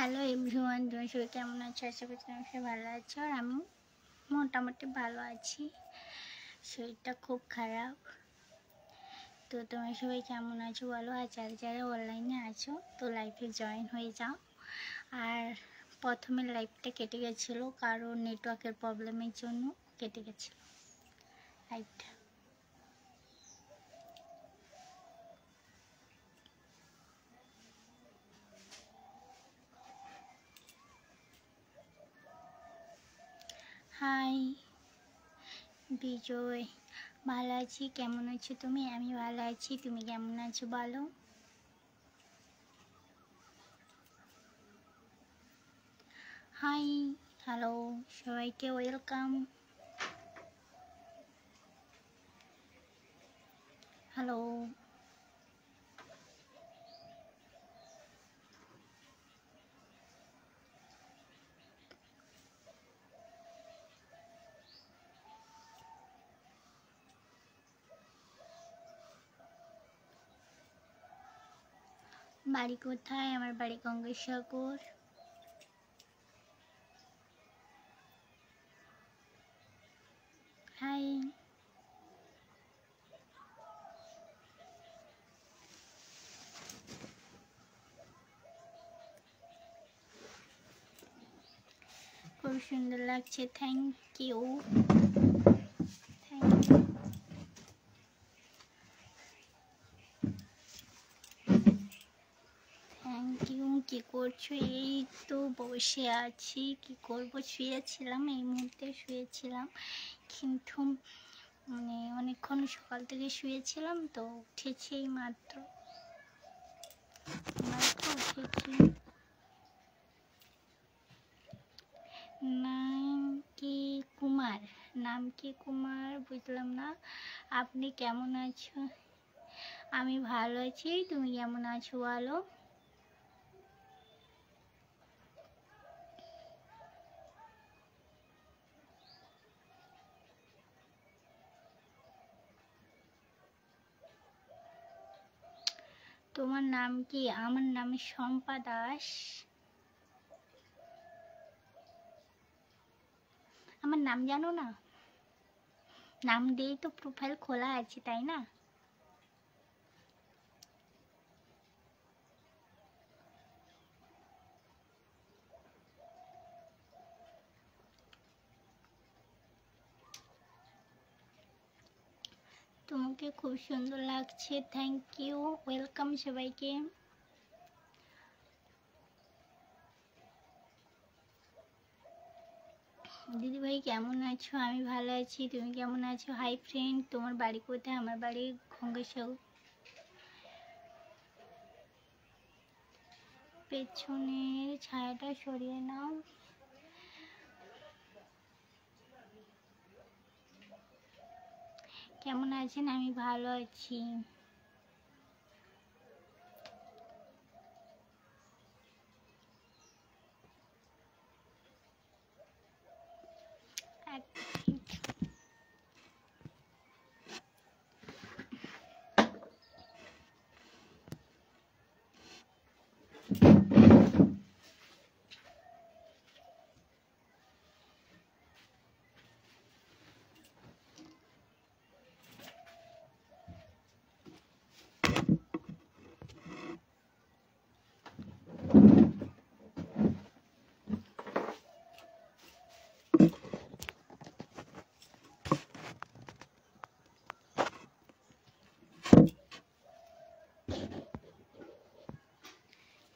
Hello everyone, তুমি সবাই কেমন আছো? আশা করছি তুমি সবাই ভালো আছো। আর আমি মোটামুটি ভালো আছি, শরীরটা খুব খারাপ। তো তোমরা সবাই কেমন আছো বলো। আর যারা যারা অনলাইনে আছো তো লাইভে জয়েন হয়ে যাও। আর প্রথমে লাইভটা কেটে গেছিলো কারণ নেটওয়ার্কের প্রবলেমের জন্য কেটে গেছিলো লাইভটা। হাই বিজয়, ভালো আছি। কেমন আছো তুমি? আমি ভালো আছি, তুমি কেমন আছো বলো। হাই, হ্যালো, সবাইকে ওয়েলকাম। হ্যালো, বাড়ি কোথায়? আমার বাড়ি গঙ্গাসাগর। হাই, খুব সুন্দর লাগছে, thank you. Thank you. Thank you. কী করছো? এই তো বসে আছি, কি করব, শুয়েছিলাম, এই মুহূর্তে শুয়েছিলাম, কিন্তু অনেকক্ষণ সকাল থেকে শুয়েছিলাম তো উঠেছি এই মাত্র উঠেছি। নাম কি কুমার? নাম কি কুমার? বুঝলাম না। আপনি কেমন আছো? আমি ভালো আছি, তুমি কেমন আছো বলো। তোমার নাম কি? আমার নাম শম্পা দাস। আমার নাম জানো না? নাম দিয়েই তো প্রোফাইল খোলা আছে, তাই না? তোমাকে খুব সুন্দর লাগছে, থ্যাংক ইউ, ওয়েলকাম সবাইকে। দিদিভাই কেমন আছো? আমি ভালো আছি, তুমি কেমন আছো? হাই ফ্রেন্ড, তোমার বাড়ি কোথায়? আমার বাড়ি গঙ্গাসাগর। পেছনের ছায়াটা সরিয়ে নাও। কেমন আছেন? আমি ভালো আছি।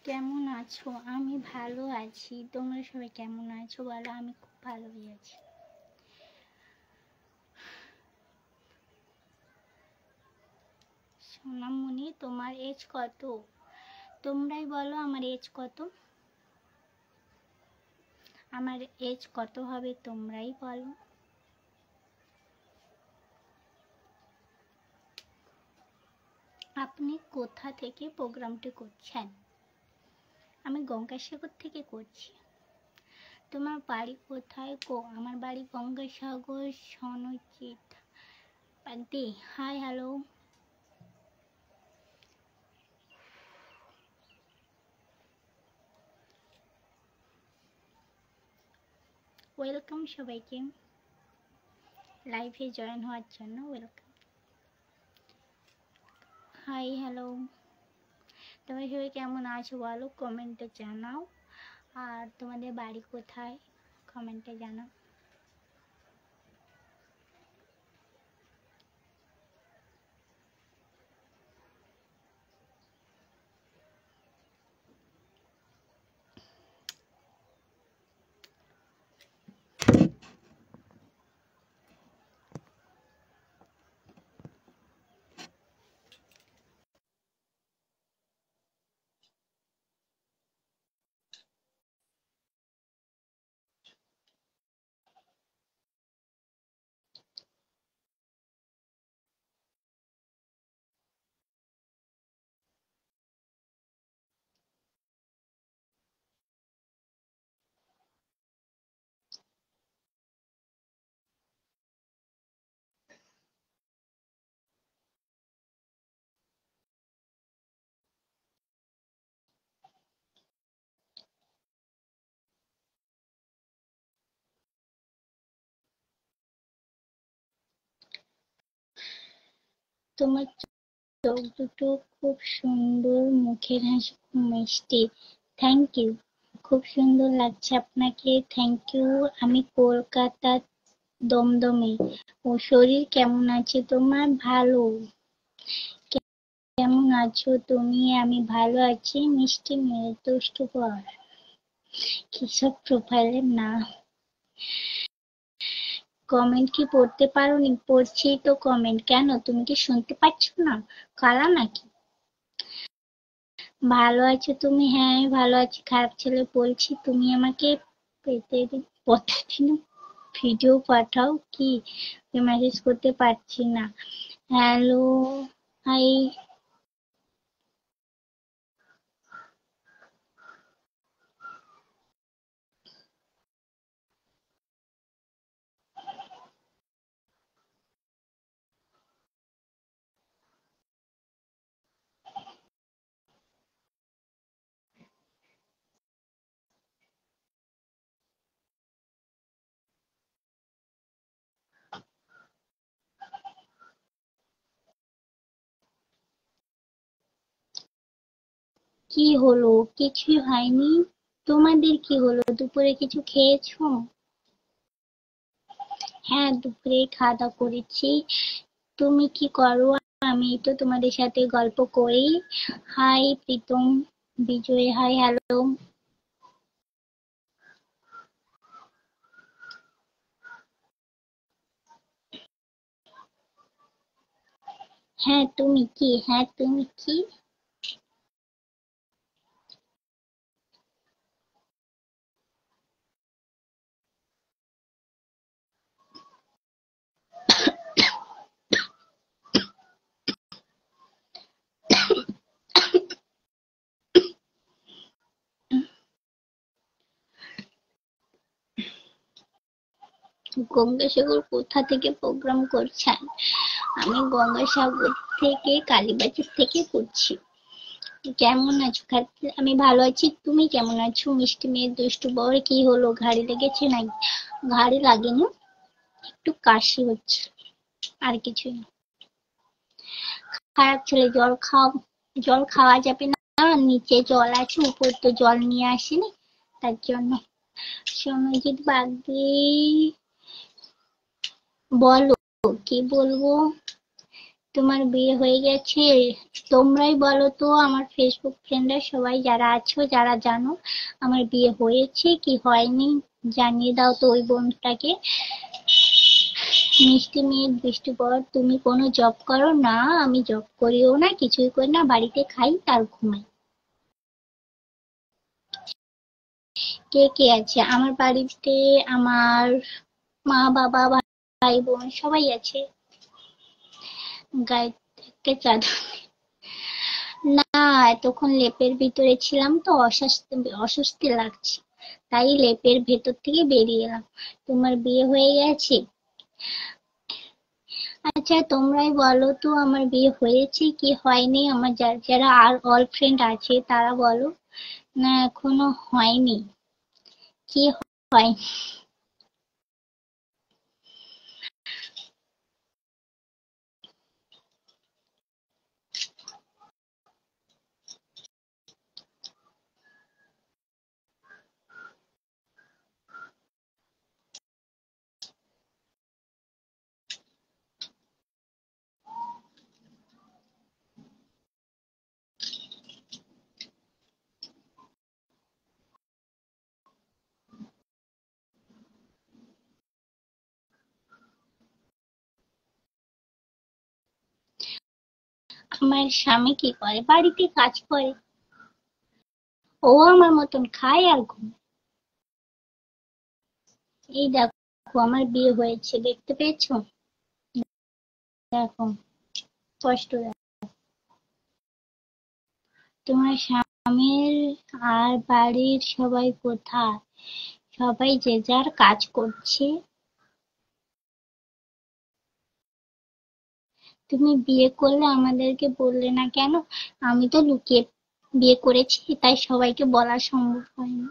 কেমন আছো? আমি ভালো আছি, তোমরা সবাই কেমন আছো বলো। আমি খুব ভালোই আছি। সোনামণি, তোমার এজ কত? তোমরাই বলো আমার এজ কত। আমার এজ কত হবে তোমরাই বলো। আপনি কোথা থেকে প্রোগ্রামটি করছেন? আমি গঙ্গাসাগর থেকে করছি। তোমার বাড়ি কোথায় গো? আমার বাড়ি Gangasagar, Sanjit Panti. Hi, hello. Welcome সবাইকে লাইভে জয়েন হওয়ার জন্য ওয়েলকাম। হাই হ্যালো, তোমরা সবাই কেমন আছো বলো, কমেন্টে জানাও। আর তোমাদের বাড়ি কোথায় কমেন্টে জানাও। তোমার চোখ দুটো খুব সুন্দর, মুখের হাসি খুব মিষ্টি। থ্যাংক ইউ, খুব সুন্দর লাগছে আপনাকে, থ্যাংক ইউ। আমি কলকাতার দমদমে। ও শরীর কেমন আছে তোমার? ভালো। কেমন আছো তুমি? আমি ভালো আছি। মিষ্টি মেয়ে, দুষ্টু বর। কিসব প্রোফাইলের নাম? কমেন্ট কি পড়তে পারোনি? পড়ছি তো কমেন্ট। কেন, তুমি কি শুনতে পাচ্ছ না? কালা নাকি? ভালো আছো তুমি? হ্যাঁ আমি ভালো আছি। খারাপ ছেলে বলছি, তুমি আমাকে প্রতিদিন ভিডিও পাঠাও কি? মেসেজ করতে পারছি না। Hello, hi. কি হলো? কিছুই হয়নি। তোমাদের কি হলো? দুপুরে কিছু খেয়েছো? হ্যাঁ, দুপুরে খাওয়া দাওয়া করেছি। তুমি কি করো? আমি তো তোমাদের সাথে গল্প করি। হাই প্রীতম, বিজয়, হাই হ্যালো। হ্যাঁ তুমি কি? হ্যাঁ তুমি কি? গঙ্গাসাগর কোথা থেকে প্রোগ্রাম করছেন? আমি গঙ্গাসাগর থেকে, কালীবাজার থেকে করছি। কেমন আছো? আমি ভালো আছি। তুমি কেমন আছো? মিষ্টি মেয়ে, দুষ্টু বর। কি হলো, ঘাড়ি লেগেছে নাকি? ঘাড়ি লাগেনি, একটু কাশি হচ্ছে, আর কিছুই না। খারাপ ছেলে, জল খাও। জল খাওয়া যাবে না, নিচে জল আছে, উপর তো জল নিয়ে আসেনি, তার জন্য। সৌম্যজিৎ বাগদি, বলো, কি বলবো? তোমার বিয়ে হয়ে গেছে? তোমরাই বলো তো, আমার ফেসবুক ফ্রেন্ডরা সবাই যারা আছো, যারা জানো আমার বিয়ে হয়েছে কি হয়নি, জানিয়ে দাও তো ওই বোনটাকে। মিষ্টি মেয়ে, বৃষ্টি পর। তুমি কোনো জব করো? না, আমি জব করিও না, কিছুই করি না, বাড়িতে খাই আর ঘুমাই। কে কে আছে আমার বাড়িতে? আমার মা, বাবা, ভাই বোন সবাই আছে। গায়ে থেকে চাদর। না, এতক্ষণ লেপের ভিতরে ছিলাম তো, অস্বস্তি লাগছে, তাই লেপের ভেতর থেকে বেরিয়ে এলাম। তোমার বিয়ে হয়ে গেছে? আচ্ছা তোমরাই বলো তো, আমার বিয়ে হয়েছে কি হয়নি? আমার যারা যারা আর অল ফ্রেন্ড আছে তারা বলো। না এখনো হয়নি। কি হয়নি? আমার স্বামী কি করে? বাড়িতে কাজ করে। ও আমার মতন খায় আর ঘুমায়। এই দেখো আমার বিয়ে হয়েছে, দেখতে পেয়েছো? দেখো, স্পষ্ট দেখো। তোমার স্বামীর আর বাড়ির সবাই কোথায়? সবাই যে যার কাজ করছে। তুমি বিয়ে করলে আমাদেরকে বললে না কেন? আমি তো লুকিয়ে বিয়ে করেছি, তাই সবাইকে বলা সম্ভব হয়নি।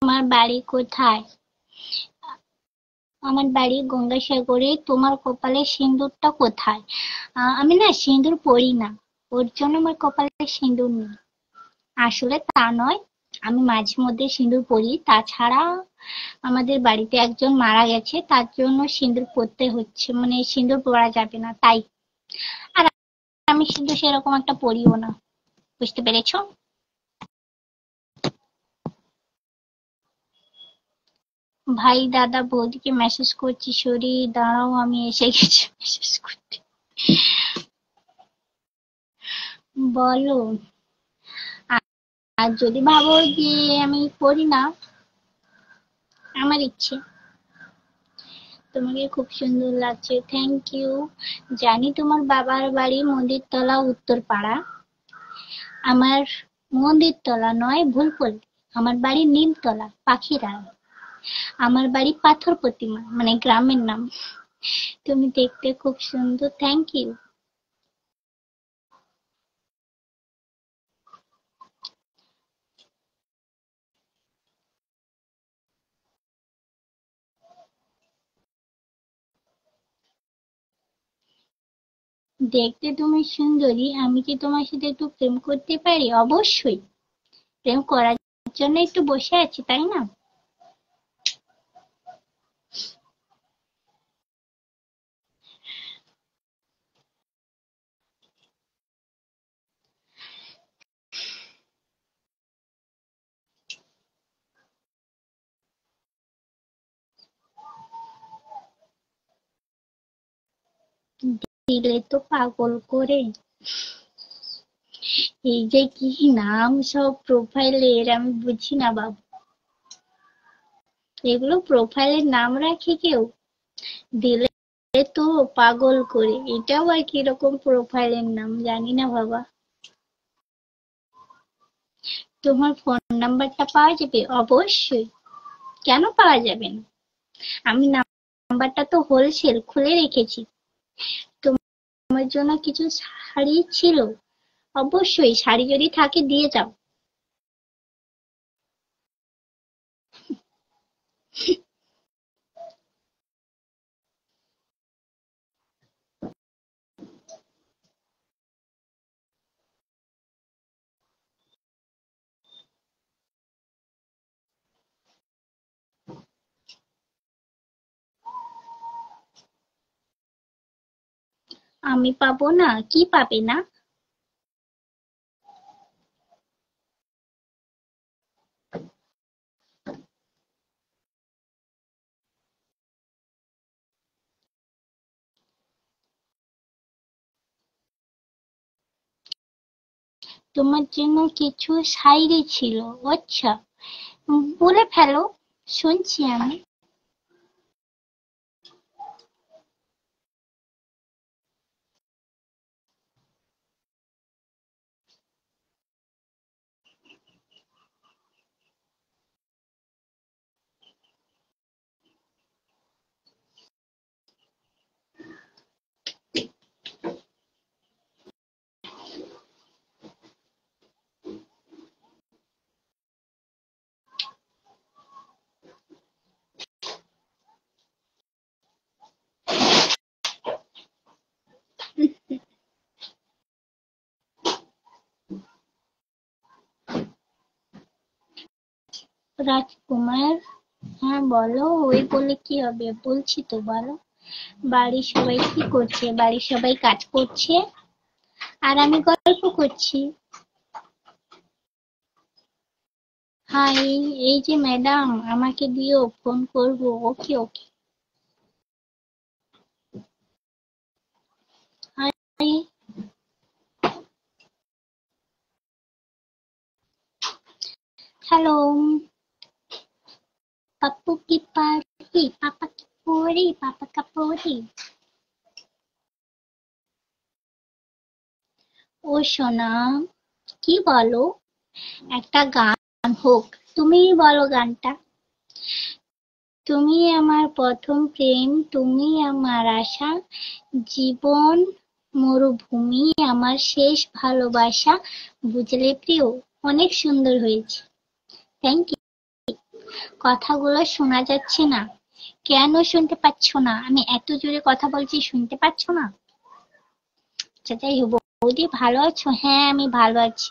তোমার বাড়ি কোথায়? আমার বাড়ি গঙ্গাসাগরে। তোমার কপালে সিঁদুরটা কোথায়? আমি না সিঁদুর পরি না, ওর জন্য আমার কপালে সিঁদুর নেই। আসলে তা নয়, আমি মাঝে মধ্যে সিঁদুর পরি। তাছাড়া আমাদের বাড়িতে একজন মারা গেছে, তার জন্য সিঁদুর পরতে হচ্ছে, মানে সিঁদুর পরা যাবে না তাই। আর আমি সিঁদুর সেরকম একটা পরিও না। বুঝতে পেরেছো? ভাই দাদা বৌদিকে মেসেজ করছি, সরি দাঁড়াও আমি এসে গেছি মেসেজ করতে। বলো। আর যদি ভাবো যে আমি পড়ি না, আমার ইচ্ছে। তোমাকে খুব সুন্দর লাগছে, থ্যাংক ইউ। জানি তোমার বাবার বাড়ি মন্দিরতলা উত্তরপাড়া। আমার মন্দিরতলা নয়, ভুল বললে। আমার বাড়ি নিমতলা পাখিরা। আমার বাড়ি পাথর প্রতিমা, মানে গ্রামের নাম। তুমি দেখতে খুব সুন্দর, থ্যাংক ইউ। দেখতে তুমি সুন্দরী, আমি কি তোমার সাথে একটু প্রেম করতে পারি? অবশ্যই। প্রেম করার জন্য একটু বসে আছি, তাই না? দিলে তো পাগল করে। এই যে কি নাম সব প্রোফাইলের, আমি বুঝি না বাবু। এগুলো প্রোফাইলের নাম রাখে কেউ? দিলে তো পাগল করে, এটাও আর কিরকম প্রোফাইলের নাম জানি না বাবা। তোমার ফোন নাম্বারটা পাওয়া যাবে? অবশ্যই। কেন পাওয়া যাবে না? আমি নাম্বারটা তো হোলসেল খুলে রেখেছি। তোমার জন্য কিছু শাড়ি ছিল, অবশ্যই শাড়ি যদি থাকে দিয়ে যাও। আমি পাবো না? কি পাবে না? তোমার জন্য কিছু শায়রি ছিল। আচ্ছা, বলে ফেলো, শুনছি আমি। রাজকুমার, হ্যাঁ বলো। ওই বলে কি হবে, বলছি তো, বলো। বাড়ির সবাই কি করছে? বাড়ির সবাই কাজ করছে আর আমি গল্প করছি। হাই, এই যে ম্যাডাম, আমাকে দিও, ফোন করব। ওকে ওকে। হাই। হ্যালো। পাপ্পু কি পারি, পাপা কি পরি, পাপা কাপড়ি। ও সোনা, কি বলো? একটা গান হোক, তুমিই বলো গানটা। তুমি আমার প্রথম প্রেম, তুমি আমার আশা, জীবন মরুভূমি আমার শেষ ভালোবাসা। বুঝলে প্রিয়? অনেক সুন্দর হয়েছে। Thank you. কথাগুলো শোনা যাচ্ছে না? কেন শুনতে পাচ্ছ না? আমি এত জোরে কথা বলছি, শুনতে পাচ্ছ না? আচ্ছা যাই হোক, বৌদি ভালো আছো? হ্যাঁ আমি ভালো আছি।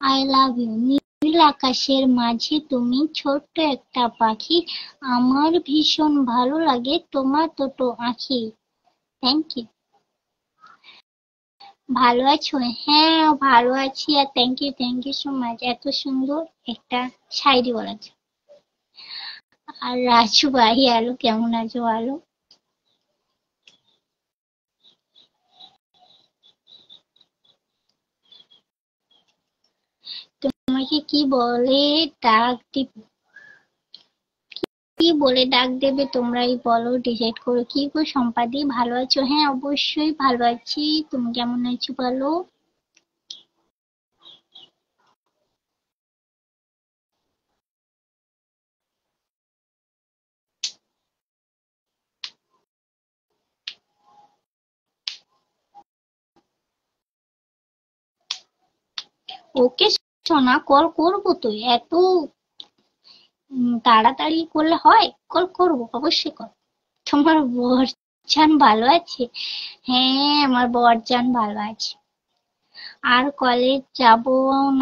I love you. নীল আকাশের মাঝে তুমি ছোট্ট একটা পাখি, আমার ভীষণ ভালো লাগে তোমার দুটো আঁখি। Thank you. ভালো আছো? হ্যাঁ ভালো আছি, আর থ্যাংক ইউ সো মাচ, এত সুন্দর একটা শায়রি বলার জন্য। আর রাজু ভাই, হ্যালো, কেমন আছো? ভালো। তোমাকে কি বলে ডাক দিব? কি বলে ডাক দেবে তোমরাই বলো, ডিসাইড করো। কি গো সম্পাদি, ভালো আছো? হ্যাঁ অবশ্যই ভালো আছি। তুমি কেমন আছো বলো? ওকে সোনা, কল করবো তো। এত তাড়াতাড়ি করলে হয়? কল করবো, অবশ্যই কল। তোমার বরজান ভালো আছে? হ্যাঁ আমার বরজান ভালো আছে। আর কলেজ যাব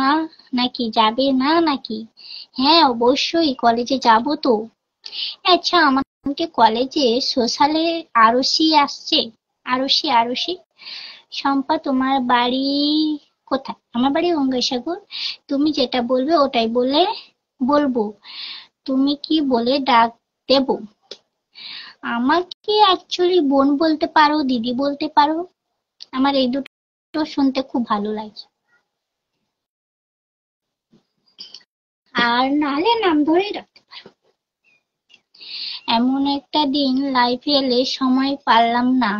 না নাকি, যাবে না নাকি? হ্যাঁ অবশ্যই কলেজে যাব তো। আচ্ছা, আমাকে কলেজে সোশ্যালে আরশি আসছে। আরশি আরশি। শম্পা তোমার বাড়ি কোথায়? আমার বাড়ি গঙ্গাসাগর। তুমি যেটা বলবে ওটাই বলবো। তুমি কি বলে ডাক দেব? আমাকে অ্যাকচুয়ালি বোন বলতে পারো, দিদি বলতে পারো। আমার এই দুটো শুনতে খুব ভালো লাগে। আর নাহলে নাম ধরেই রাখতে পারো। এমন একটা দিন লাইফে এলে সময় পারলাম না।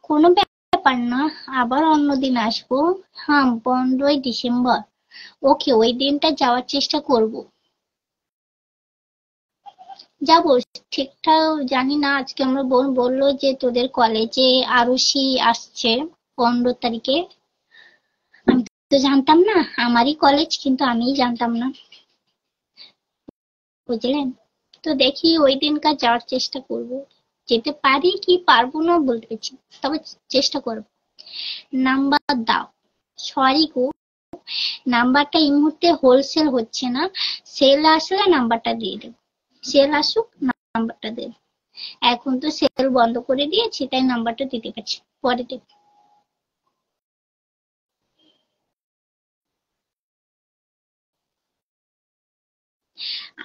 কোনো ব্যাপার না, আবার অন্যদিন আসবো। হ্যাঁ 15ই ডিসেম্বর। ওকে, ওই দিনটা যাওয়ার চেষ্টা করব। যাবো। ঠিকঠাক জানি না, আজকে আমার বোন বললো যে তোদের কলেজে আরুষি আসছে 15 তারিখে। আমি তো জানতাম না, আমারই কলেজ কিন্তু আমিই জানতাম না, বুঝলেন? তো দেখি ওই দিনকার যাওয়ার চেষ্টা করব। যেতে পারি কি পারবো না বলতে পারছি না, তবে চেষ্টা করব। নাম্বার দাও। সরি গো, নাম্বারটা এই মুহূর্তে হোলসেল হচ্ছে না। সেল আসলে নাম্বারটা দিয়ে দেবো। সেল আসুক, নাম্বারটা দেব। এখন তো সেল বন্ধ করে দিয়েছি, তাই নাম্বারটা দিতে পারছি, পরে দেব।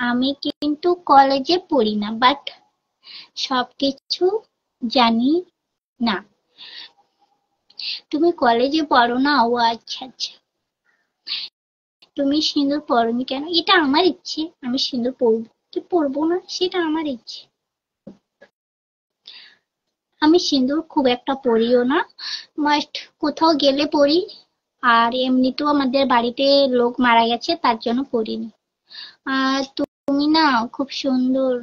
আমি কিন্তু কলেজে পড়ি না, বাট সবকিছু জানি না। তুমি কলেজে পড়ো না? ও আচ্ছা আচ্ছা। তুমি সিঁদুর পরোনি কেন? এটা আমার ইচ্ছে, আমি সিঁদুর পরবো কি পরবো না সেটা আমার ইচ্ছে। আমি সিঁদুর খুব একটা পরিও না, বাট কোথাও গেলে পরি। আর এমনিতেও আমাদের বাড়িতে লোক মারা গেছে, তার জন্য পরিনি। আর তুমি না খুব সুন্দর।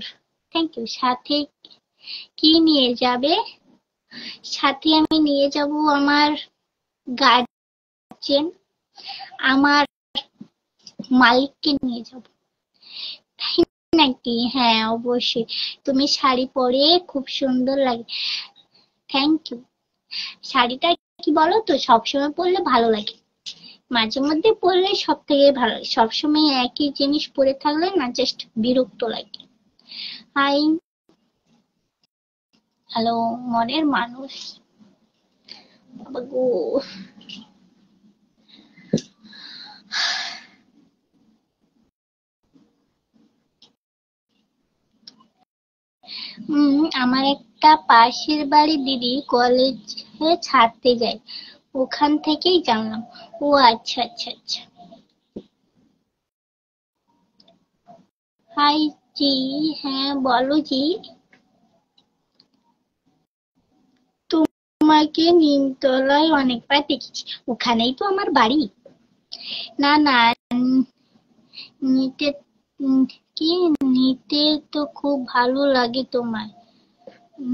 Thank you. সাথে কি নিয়ে যাবে? সাথে আমি নিয়ে যাব আমার গার্জেন, আমার মালিককে নিয়ে যাব। তাই নাকি? হ্যাঁ অবশ্যই, তুমি শাড়ি পরে খুব সুন্দর লাগে। Thank you. শাড়িটা কি বলো তো, সবসময় পরলে ভালো লাগে, মাঝে মধ্যে পরলে সব থেকে ভালো লাগে, সবসময় একই জিনিস পরে থাকলে না জাস্ট বিরক্ত লাগে। হাই। হ্যালো মনের মানুষ। বাবা গো। আমার একটা পাশের বাড়ির দিদি কলেজে ছাড়তে যায়, ওখান থেকেই জানলাম। ও আচ্ছা আচ্ছা আচ্ছা। হাই জি। হ্যাঁ বলো জি। তোমাকে নিমতলায় অনেকবার দেখেছি, ওখানেই তো আমার বাড়ি। না না, নিতে উম, কি নিতে তো খুব ভালো লাগে তোমায়।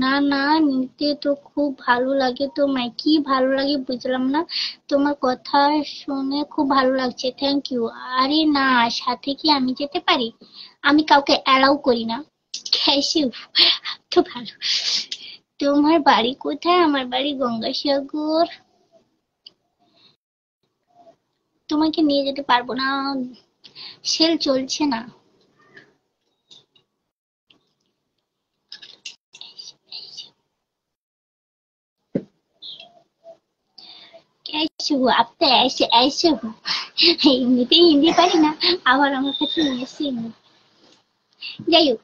না না, নিতে তো খুব ভালো লাগে তোমায়, কি ভালো লাগে বুঝলাম না। তোমার কথা শুনে খুব ভালো লাগছে, থ্যাংক ইউ। আরে না, সাথে কি আমি যেতে পারি? আমি কাউকে অ্যালাউ করি না। ক্যাশে তো ভালো। তোমার বাড়ি কোথায়? আমার বাড়ি গঙ্গাসাগর। তোমাকে নিয়ে যেতে পারবো না, সেল চলছে না। कैसे हो? अब तो ऐसे ऐसे हो। এমনিতেই হিন্দি পারি না, আবার আমার কাছে নিয়ে এসে যাই হোক।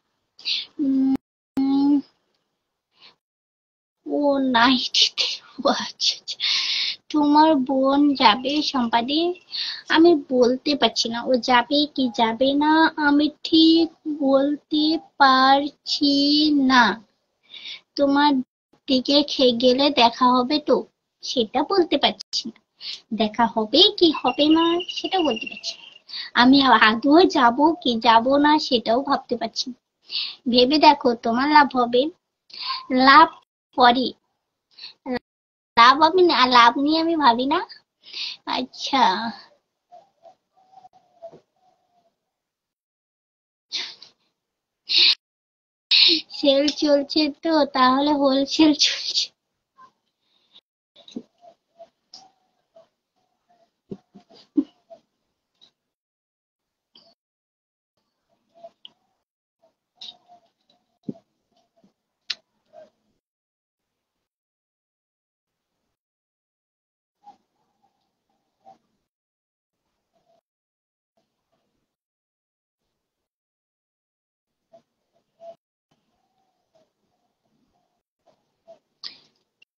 উম, ও নাইটিতে। ও আচ্ছা আচ্ছা। তোমার বোন যাবে সম্পাদি? আমি বলতে পারছি না ও যাবে কি যাবে না, আমি ঠিক বলতে পারছি না। তোমার দিকে গেলে দেখা হবে তো, সেটা বলতে পারছি না। দেখা হবে কি হবে না সেটা বলতে পারছি না। আমি আদৌ যাব কি যাব না সেটাও ভাবতে পারছি না। ভেবে দেখো, তোমার লাভ হবে। লাভ পরে, লাভ আমি না, লাভ নিয়ে আমি ভাবি না। আচ্ছা। সেল চলছে তো, তাহলে হোলসেল চলছে।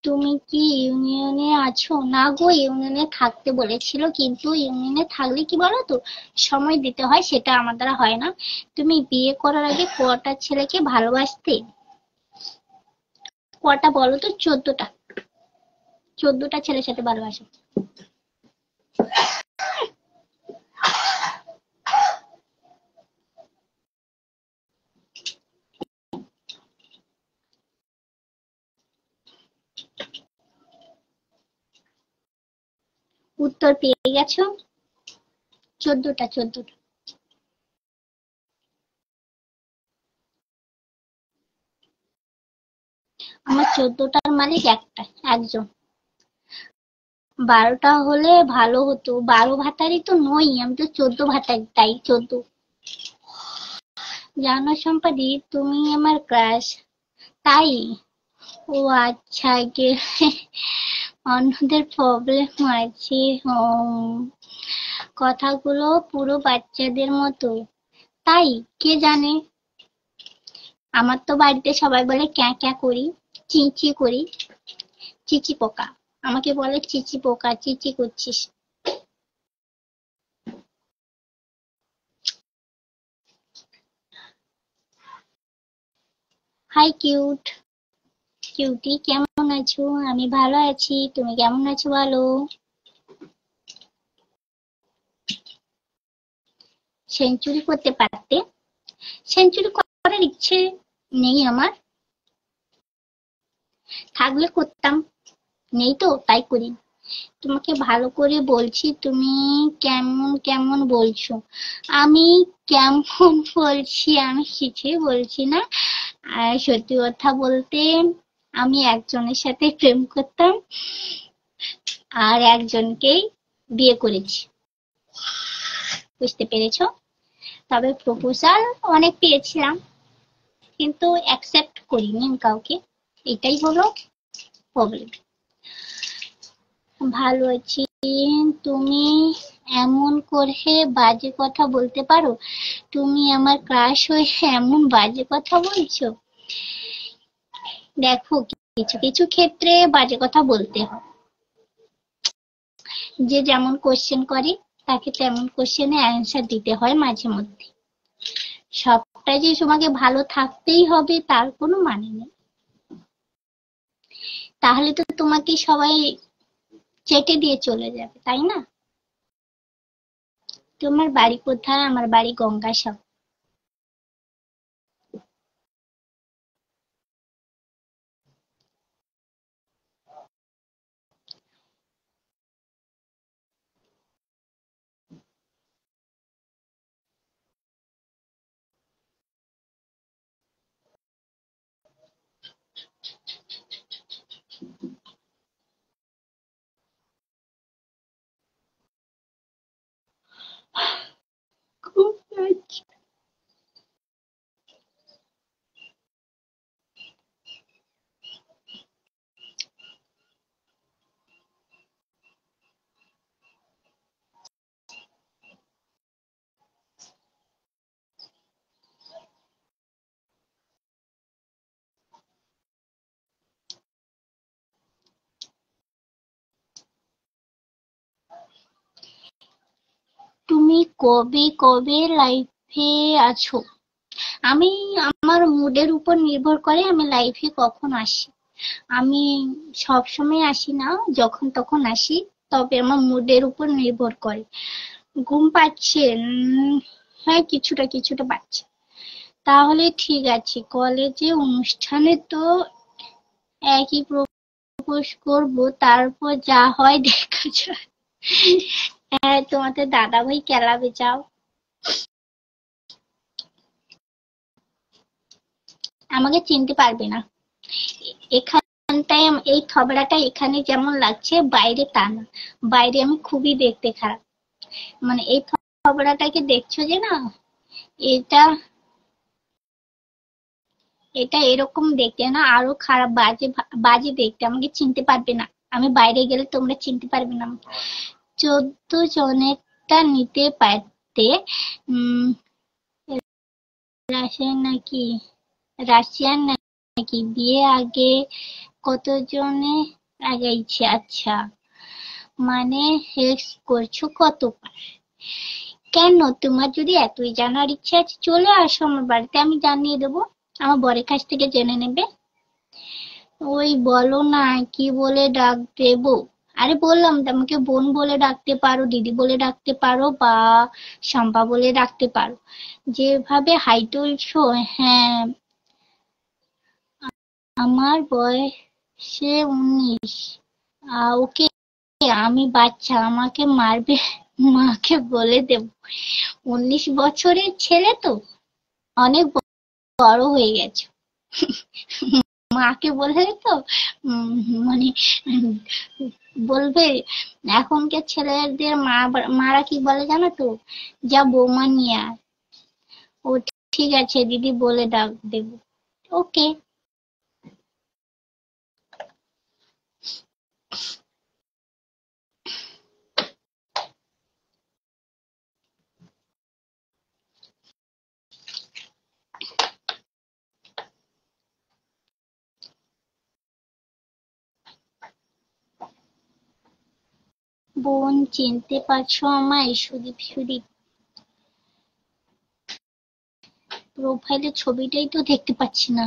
তুমি কি ইউনিয়নে আছো? না গো, ইউনিয়নে থাকতে বলেছিল, কিন্তু ইউনিয়নে থাকলে কি বলো তো, সময় দিতে হয়, সেটা আমার দ্বারা হয় না। তুমি বিয়ে করার আগে কটা ছেলেকে ভালোবাসতে? কটা বলো তো? 14টা। 14টা ছেলের সাথে ভালোবাসো? উত্তর পেয়ে গেছো। 14টা 14টা। আমার 14টার মালিক একটা, একজন। 12টা হলে ভালো হতো, 12 ভাতারি তো নই, আমি তো 14 ভাতারি, তাই 14। জানো সম্পাদি, তুমি আমার ক্রাশ। তাই? ও আচ্ছা, অন্যদের প্রবলেম আছে। কথাগুলো পুরো বাচ্চাদের মতো। তাই? কে জানে। আমার তো বাড়িতে সবাই বলে ক্যাঁ ক্যাঁ করি, চি চি করি। চিচি পোকা, আমাকে বলে চিচি পোকা, চিচি করছিস। High cute. কিউটি কেমন আছো? আমি ভালো আছি, তুমি কেমন আছো বলো? সেঞ্চুরি করতে পারতে। সেঞ্চুরি করার ইচ্ছে নেই আমার, থাকলে করতাম, নেই তো তাই করি। তোমাকে ভালো করে বলছি, তুমি কেমন কেমন বলছো। আমি কেমন বলছি? আমি কিছুই বলছি না। আর সত্যি কথা বলতে, আমি একজনের সাথে প্রেম করতাম আর একজনকেই বিয়ে করেছি। বুঝতে পেরেছো? তবে প্রপোজাল অনেক পেয়েছিলাম, কিন্তু অ্যাকসেপ্ট করিনি কাউকে। এটাই হলো প্রবলেম। ভালো আছি। তুমি এমন করে বাজে কথা বলতে পারো? তুমি আমার ক্রাশ হয়ে এমন বাজে কথা বলছো। দেখো, কিছু কিছু ক্ষেত্রে বাজে কথা বলতে হয়। যে যেমন কোশ্চেন করে তাকে তেমন কোশ্চেনে অ্যান্সার দিতে হয় মাঝে মধ্যে। সবটাই যে তোমাকে ভালো থাকতেই হবে তার কোনো মানে নেই। তাহলে তো তোমাকে সবাই চেটে দিয়ে চলে যাবে, তাই না? তোমার বাড়ি কোথায়? আমার বাড়ি গঙ্গাসাগর। খুব আচ্ছা। তুমি কবে কবে লাইফে আছো? আমি আমার মুডের উপর নির্ভর করে আমি লাইফে কখন আসি। আমি সব সময় আসি না, যখন তখন আসি। তবে আমার মুডের উপর নির্ভর করে। ঘুম পাচ্ছে? হ্যাঁ, কিছুটা কিছুটা পাচ্ছে। তাহলে ঠিক আছে, কলেজে অনুষ্ঠানে তো একই প্রপোজ করবো, তারপর যা হয় দেখা যাবে। হ্যাঁ, তোমাদের দাদাভাই ক্লাবে যাও। আমাকে চিনতে পারবে না। এখানটায় এই থবড়াটা এখানে যেমন লাগছে, বাইরে তা না। বাইরে আমি খুবই দেখতে খারাপ। মানে এই থবড়াটাকে দেখছো যে না, এটা এটা এরকম দেখতে না, আরো খারাপ, বাজে বাজে দেখতে। আমাকে চিনতে পারবে না। আমি বাইরে গেলে তোমরা চিনতে পারবে না। 14 জনেরটা নিতে পারতে। উম রাশিয়ান নাকি? রাশিয়ান নাকি? বিয়ে আগে কতজনে আগাইছে? আচ্ছা, মানে হেক্স করছো কতবার? কেন, তোমার যদি এতই জানার ইচ্ছা আছে চলে আসো আমার বাড়িতে, আমি জানিয়ে দেবো। আমার বরের কাছ থেকে জেনে নেবে। ওই বলো না, কি বলে ডাক দেবো? আরে বললাম তো, আমাকে বোন বলে ডাকতে পারো, দিদি বলে ডাকতে পারো, বা শম্পা বলে ডাকতে পারো। যেভাবে হাই তুলছো। হ্যাঁ, আমার বয়সে 19। ওকে, আমি বাচ্চা, আমাকে মারবে। মাকে বলে দেব। 19 বছরের ছেলে তো, অনেক বড় হয়ে গেছে। মাকে বলে তো মানে বলবে। এখনকার ছেলেদের মারা কি বলে জানো তো? যা বৌমা নিয়ে আয়। ও ঠিক আছে দিদি বলে ডাক দেব। ওকে। বোন, চিনতে পারছো আমায়? সুদীপ, সুদীপ। প্রোফাইলের ছবিটাই তো দেখতে পাচ্ছি না।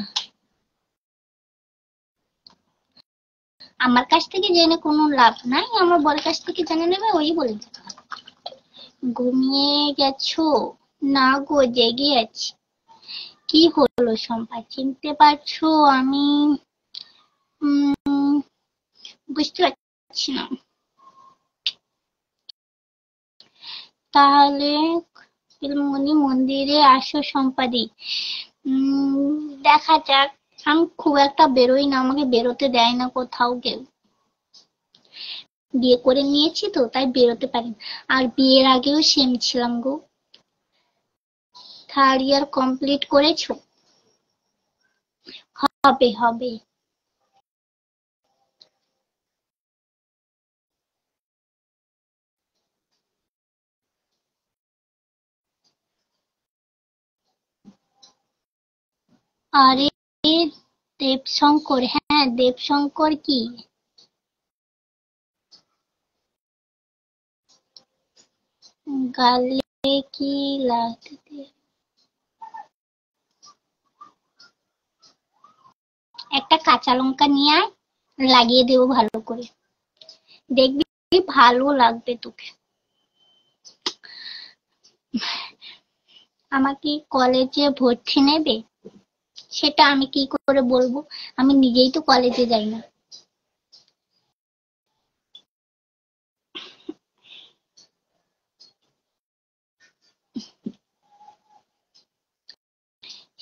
আমার কাছ থেকে জেনে কোনো লাভ নাই, আমার বরের কাছ থেকে জেনে নেবে, ওই বলে দেবে। ঘুমিয়ে গেছো? না গো, জেগে আছি। কি হলো শম্পা, চিনতে পারছো? আমি বুঝতে পারছি না। তাহলে পিলমণি মন্দিরে আসো সম্পাদি। দেখা যাক। আমি খুব একটা বেরোই না, আমাকে বেরোতে দেয় না কোথাও কেউ। বিয়ে করে নিয়েছি তো তাই বেরোতে পারি না। আর বিয়ের আগেও সেম ছিলাম গো। থার্ড ইয়ার কমপ্লিট করেছো? হবে হবে। আরে দেবশঙ্কর, হ্যাঁ দেবশঙ্কর কি? গালে কি লাগতে? একটা কাঁচা লঙ্কা নিয়ে আয়, লাগিয়ে দেবো ভালো করে, দেখবি ভালো লাগবে তোকে। আমাকে কলেজে ভর্তি নেবে? সেটা আমি কি করে বলবো, আমি নিজেই তো কলেজে যাই না।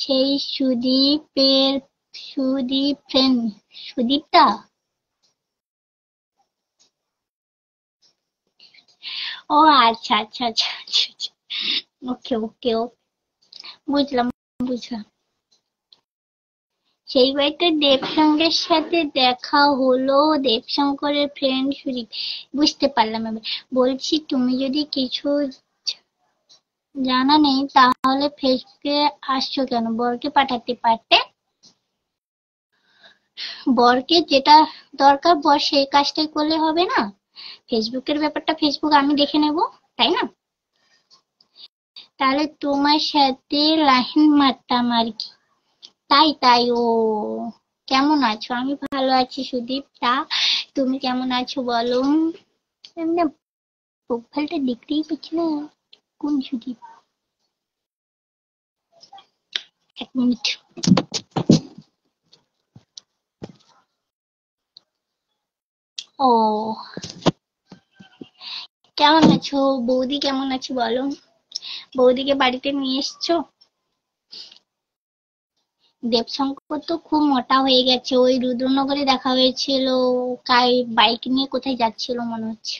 সেই সুদীপ ফ্রেন্ড, সুদীপটা? ও আচ্ছা আচ্ছা আচ্ছা আচ্ছা আচ্ছা। ওকে ওকে ও, বুঝলাম বুঝলাম। সেই বাড়িতে দেবশঙ্করের সাথে দেখা হলো, দেবশঙ্করের ফ্রেন্ড সুদীপ। বুঝতে পারলাম এবার। বলছি তুমি যদি কিছু জানা নেই তাহলে ফেসবুকে আসছো কেন? বরকে পাঠাতে পারতে। বরকে যেটা দরকার বর সেই কাজটাই করলে হবে না? ফেসবুকের ব্যাপারটা ফেসবুক আমি দেখে নেব, তাই না? তাহলে তোমার সাথে লাইন মারতাম আর কি। তাই তাই ও। কেমন আছো? আমি ভালো আছি সুদীপ। তা তুমি কেমন আছো বলো? এমনি প্রোফাইলটা দেখতেই পাচ্ছি না, কোন সুদীপ? এক মিনিট। ও, কেমন আছো? বৌদি কেমন আছো বলো? বৌদিকে বাড়িতে নিয়ে এসছো? দেবশঙ্কর তো খুব মোটা হয়ে গেছে, ওই রুদ্রনগরে দেখা হয়েছিল। বাইক নিয়ে কোথায় যাচ্ছিল মনে হচ্ছে।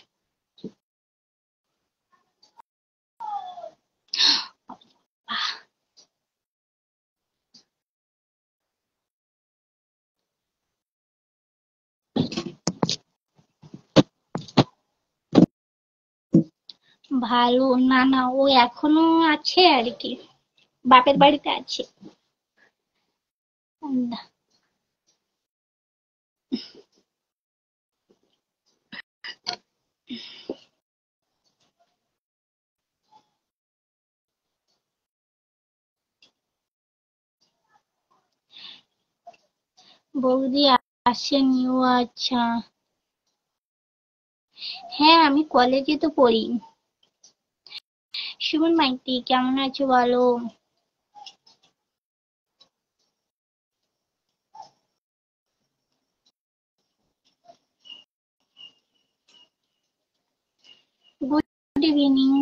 ভালো না, না ও এখনো আছে আর কি, বাপের বাড়িতে আছে। বৌদি আসেনি? ও আচ্ছা। হ্যাঁ আমি কলেজে তো পড়ি। সুমন মাইতি কেমন আছো বলো? Good evening.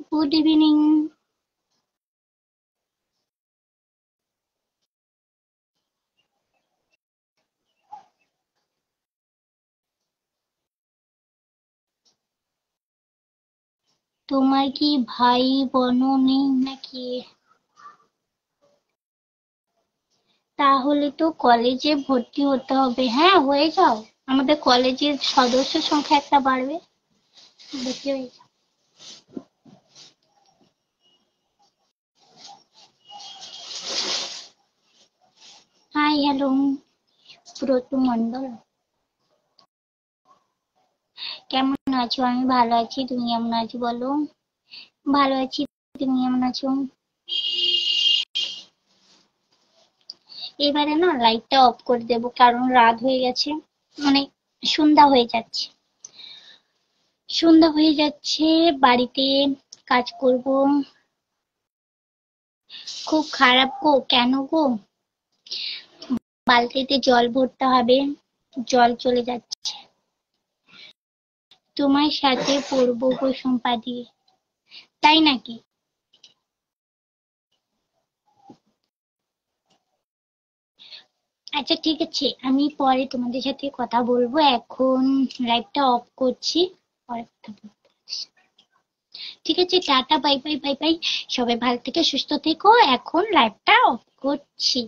Good evening. তোমার কি ভাই বোন নেই নাকি? তাহলে তো কলেজে ভর্তি হতে হবে। হ্যাঁ হয়ে যাও, আমাদের কলেজের সদস্য সংখ্যা একটা বাড়বে, ভর্তি হয়ে যাও। হাই হ্যালো, ব্রত মন্ডল। কেমন আছো? আমি ভালো আছি, তুমি কেমন আছো বলো? ভালো আছি, তুমি কেমন আছো? এবারে না লাইটটা অফ করে দেবো, কারণ রাত হয়ে গেছে, মানে সন্ধ্যা হয়ে যাচ্ছে। সন্ধ্যা হয়ে যাচ্ছে, বাড়িতে কাজ করব। খুব খারাপ গো, কেন গো? বালতিতে জল ভরতে হবে, জল চলে যাচ্ছে। তোমার সাথে পড়বো গো শম্পা দি। তাই নাকি? আচ্ছা ঠিক আছে, আমি পরে তোমাদের সাথে কথা বলবো, এখন লাইভটা অফ করছি, পরে কথা বলবো। ঠিক আছে, tata, bye bye bye bye. সবাই ভালো থেকে সুস্থ থেকো, এখন লাইভটা অফ করছি।